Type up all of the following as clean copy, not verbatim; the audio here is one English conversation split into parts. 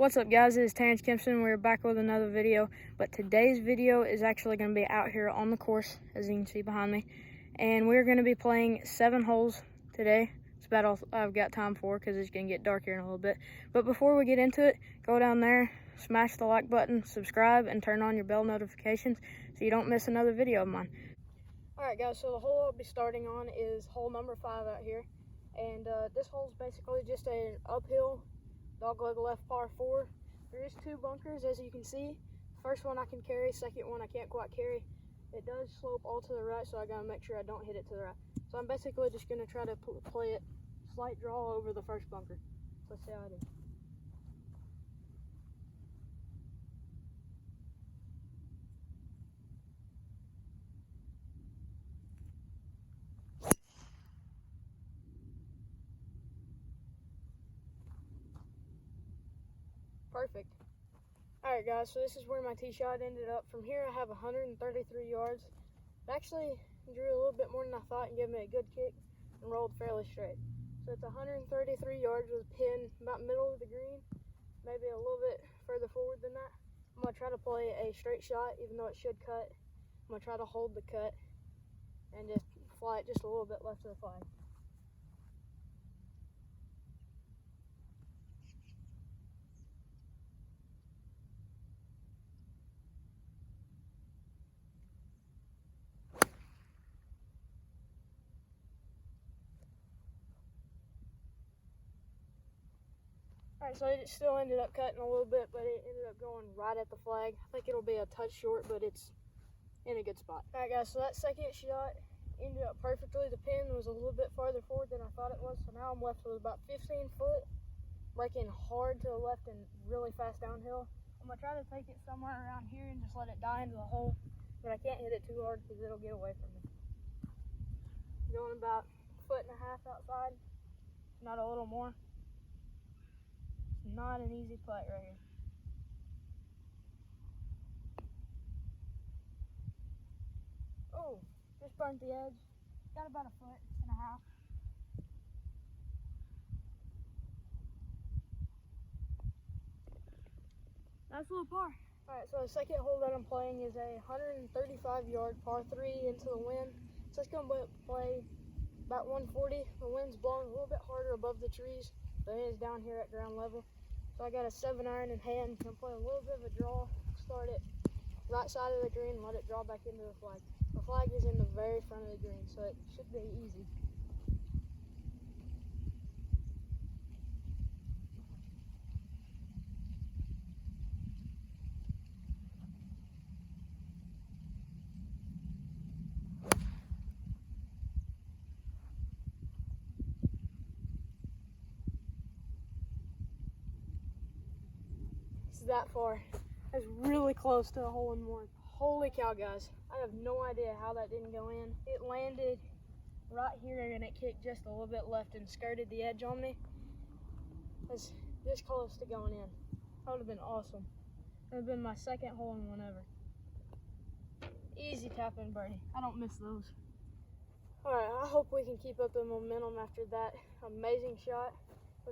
What's up guys, it is Terrence Kempson. We're back with another video, but today's video is actually going to be out here on the course, as you can see behind me, and we're going to be playing 7 holes today. It's about all I've got time for because it's going to get dark here in a little bit. But before we get into it, go down there, smash the like button, subscribe, and turn on your bell notifications so you don't miss another video of mine. Alright guys, so the hole I'll be starting on is hole number 5 out here, and this hole is basically just an uphill dogleg left par 4. There is 2 bunkers, as you can see. First one I can carry, second one I can't quite carry. It does slope all to the right, so I gotta make sure I don't hit it to the right. So I'm basically just gonna try to play it slight draw over the first bunker. So let's see how it is. Perfect. Alright guys, so this is where my tee shot ended up. From here I have 133 yards. It actually drew a little bit more than I thought and gave me a good kick and rolled fairly straight. So it's 133 yards with a pin about middle of the green, maybe a little bit further forward than that. I'm going to try to play a straight shot even though it should cut. I'm going to try to hold the cut and just fly it just a little bit left of the flag. Alright, so it still ended up cutting a little bit, but it ended up going right at the flag. I think it'll be a touch short, but it's in a good spot. Alright guys, so that second shot ended up perfectly. The pin was a little bit farther forward than I thought it was, so now I'm left with about 15 foot, breaking hard to the left and really fast downhill. I'm going to try to take it somewhere around here and just let it die into the hole, but I can't hit it too hard because it'll get away from me. Going about 1.5 feet outside, not a little more. Not an easy putt right here. Oh, just burnt the edge. Got about 1.5 feet. Nice little par. Alright, so the second hole that I'm playing is a 135 yard par 3 into the wind. So it's going to play about 140. The wind's blowing a little bit harder above the trees than it is down here at ground level. So I got a 7-iron in hand. I'm playing a little bit of a draw. Start it right side of the green and let it draw back into the flag. The flag is in the very front of the green, so it should be easy. That far. That's really close to a hole in one. Holy cow guys, I have no idea how that didn't go in. It landed right here and it kicked just a little bit left and skirted the edge on me. It's this close to going in. That would have been awesome. It would have been my second hole in one ever. Easy tap in birdie. I don't miss those. Alright, I hope we can keep up the momentum after that amazing shot.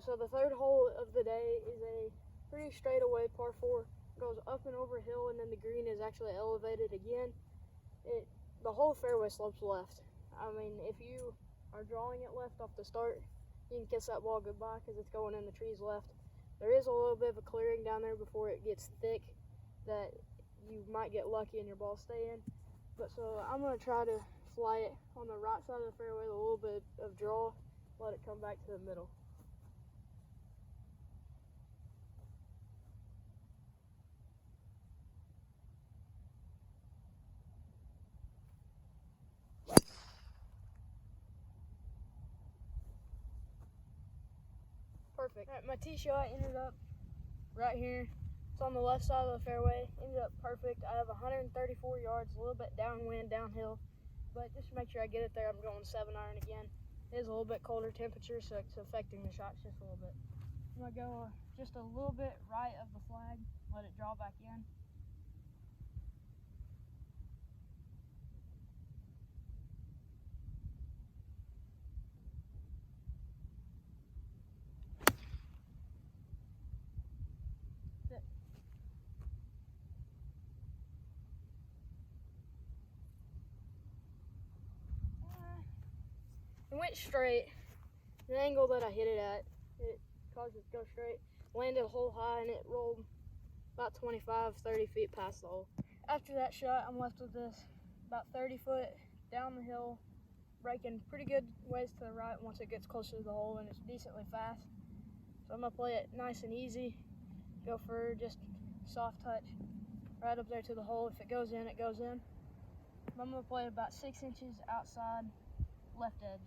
So the third hole of the day is a pretty straightaway par 4. Goes up and over a hill, and then the green is actually elevated again. The whole fairway slopes left. I mean, if you are drawing it left off the start, you can kiss that ball goodbye because it's going in the trees left. There is a little bit of a clearing down there before it gets thick that you might get lucky and your ball stay in. But so I'm going to try to fly it on the right side of the fairway with a little bit of draw, let it come back to the middle. Perfect. Alright, my tee shot ended up right here. It's on the left side of the fairway. Ended up perfect. I have 134 yards, a little bit downwind, downhill. But just to make sure I get it there, I'm going 7-iron again. It is a little bit colder temperature, so it's affecting the shots just a little bit. I'm going to go just a little bit right of the flag, let it draw back in. went straight. The angle that I hit it at, it caused it to go straight. Landed a hole high and it rolled about 25, 30 feet past the hole. After that shot, I'm left with this about 30 foot down the hill, braking pretty good ways to the right once it gets closer to the hole, and it's decently fast. So I'm gonna play it nice and easy, go for just soft touch right up there to the hole. If it goes in, it goes in. I'm gonna play about 6 inches outside left edge.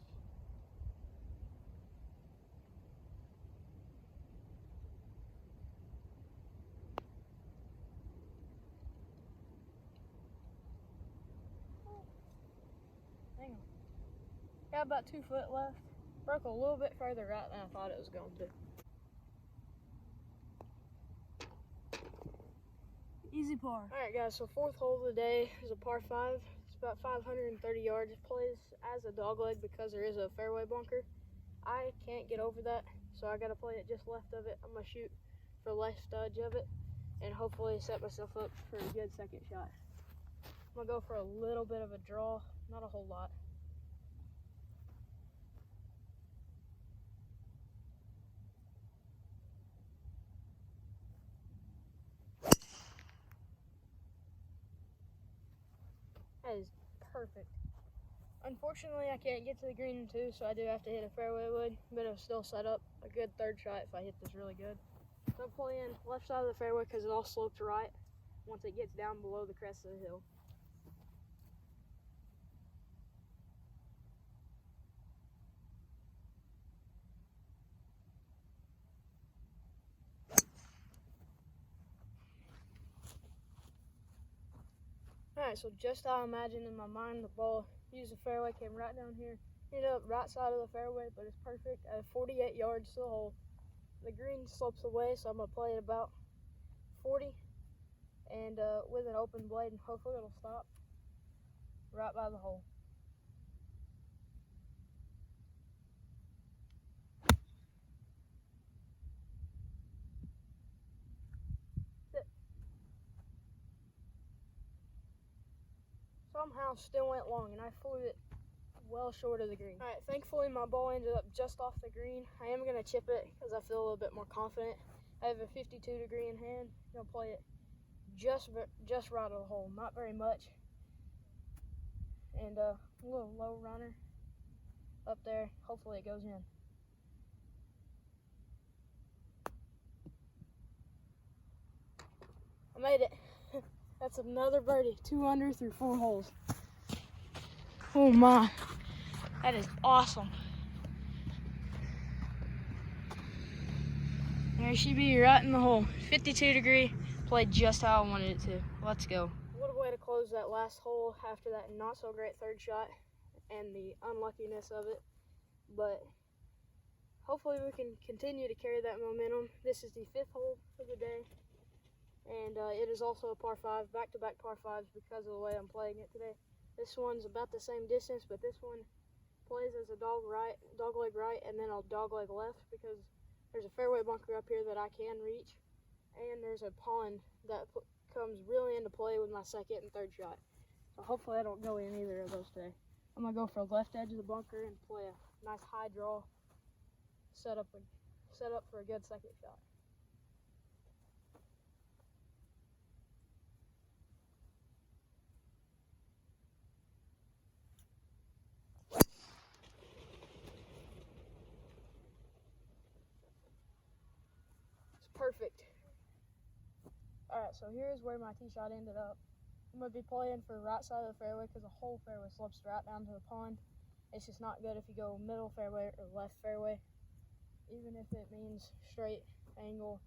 Hang on. Got about 2 foot left. Broke a little bit further right than I thought it was going to. Easy par. Alright guys, so fourth hole of the day is a par 5. It's about 530 yards. It plays as a dogleg because there is a fairway bunker. I can't get over that, so I gotta play it just left of it. I'm gonna shoot for left edge of it and hopefully set myself up for a good second shot. I'm gonna go for a little bit of a draw, not a whole lot. That is perfect. Unfortunately, I can't get to the green in 2, so I do have to hit a fairway wood, but it'll still set up a good third shot if I hit this really good. So I'm playing left side of the fairway because it all slopes right once it gets down below the crest of the hill. Alright, so just how I imagined in my mind, the ball used the fairway, came right down here, ended up right side of the fairway, but it's perfect. I have 48 yards to the hole. The green slopes away, so I'm going to play it about 40 and with an open blade, and hopefully it'll stop right by the hole. Somehow still went long, and I flew it well short of the green. Alright, thankfully my ball ended up just off the green. I am going to chip it because I feel a little bit more confident. I have a 52 degree in hand. I'm going to play it just right of the hole, not very much. And a little low runner up there. Hopefully it goes in. I made it. That's another birdie. 2 under through 4 holes. Oh my. That is awesome. There she be right in the hole. 52 degree. Played just how I wanted it to. Let's go. What a way to close that last hole after that not so great third shot and the unluckiness of it. But hopefully we can continue to carry that momentum. This is the 5th hole of the day. And it is also a par 5, back-to-back par 5s because of the way I'm playing it today. This one's about the same distance, but this one plays as a dogleg right, and then I'll dogleg left because there's a fairway bunker up here that I can reach, and there's a pond that comes really into play with my second and third shot. So hopefully I don't go in either of those today. I'm gonna go for left edge of the bunker and play a nice high draw, set up for a good second shot. Perfect. Alright, so here's where my tee shot ended up. I'm going to be playing for right side of the fairway because the whole fairway slopes right down to the pond. It's just not good if you go middle fairway or left fairway, even if it means straight angle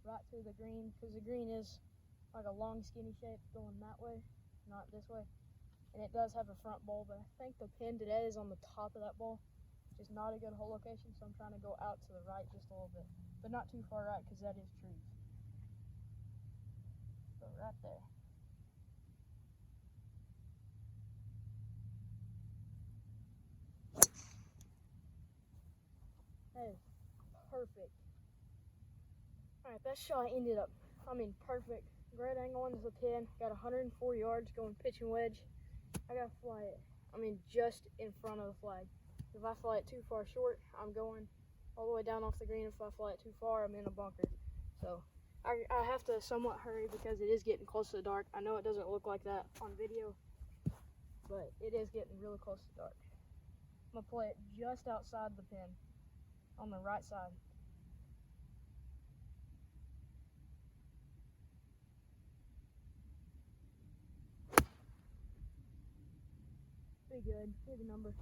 right to the green, because the green is like a long skinny shape going that way, not this way. And it does have a front bowl, but I think the pin today is on the top of that bowl, which is not a good hole location, so I'm trying to go out to the right just a little bit. But not too far right because that is trees. So right there. That is perfect. Alright, that shot ended up, perfect. Great angle into the pin. Got 104 yards going pitch and wedge. I gotta fly it. Just in front of the flag. If I fly it too far short, I'm going all the way down off the green. If I fly it too far, I'm in a bunker. So I have to somewhat hurry because it is getting close to the dark. I know it doesn't look like that on video, but it is getting really close to dark. I'm gonna play it just outside the pin on the right side. Pretty good. Here's the number.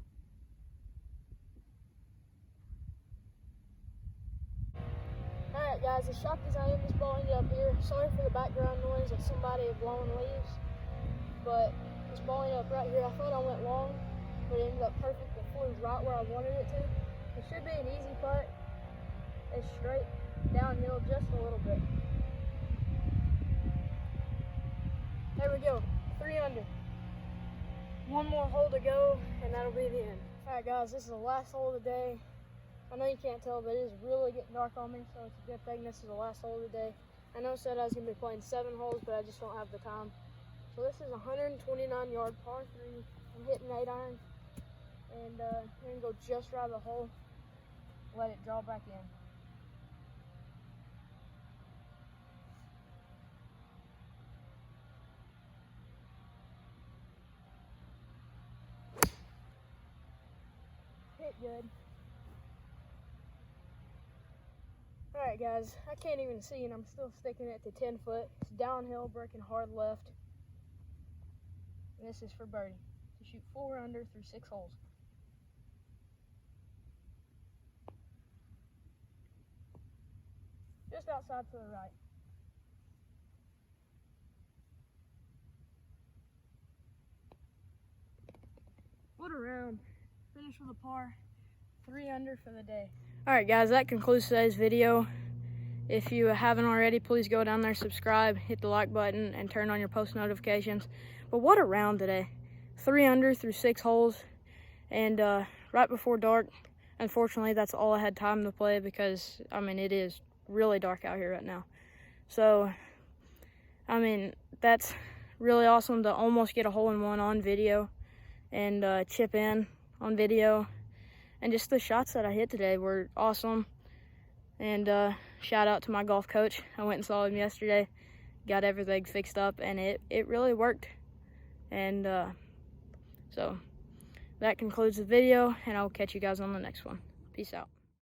Alright guys, as shocked as I am this ball ended up here, sorry for the background noise of somebody blowing leaves, but this ball ended up right here. I thought I went long, but it ended up perfect. It flew right where I wanted it to. It should be an easy putt. It's straight downhill just a little bit. There we go, 3 under. One more hole to go, and that'll be the end. Alright guys, this is the last hole of the day. I know you can't tell, but it is really getting dark on me, so it's a good thing this is the last hole of the day. I know I said I was going to be playing 7 holes, but I just don't have the time. So this is a 129-yard par 3. I'm hitting 8-iron, and I'm going to go just right of the hole, let it draw back in. Hit good. Alright guys, I can't even see and I'm still sticking it to 10 foot. It's downhill, breaking hard left. And this is for birdie. To shoot 4 under through 6 holes. Just outside to the right. What a round. Finish with a par. 3 under for the day. Alright guys, that concludes today's video. If you haven't already, please go down there, subscribe, hit the like button, and turn on your post notifications. But what a round today. 3 under through 6 holes. And right before dark, unfortunately, that's all I had time to play because, I mean, it is really dark out here right now. So, I mean, that's really awesome to almost get a hole-in-one on video and chip in on video. And just the shots that I hit today were awesome. And shout out to my golf coach. I went and saw him yesterday, got everything fixed up, and it really worked. And so that concludes the video, and I'll catch you guys on the next one. Peace out.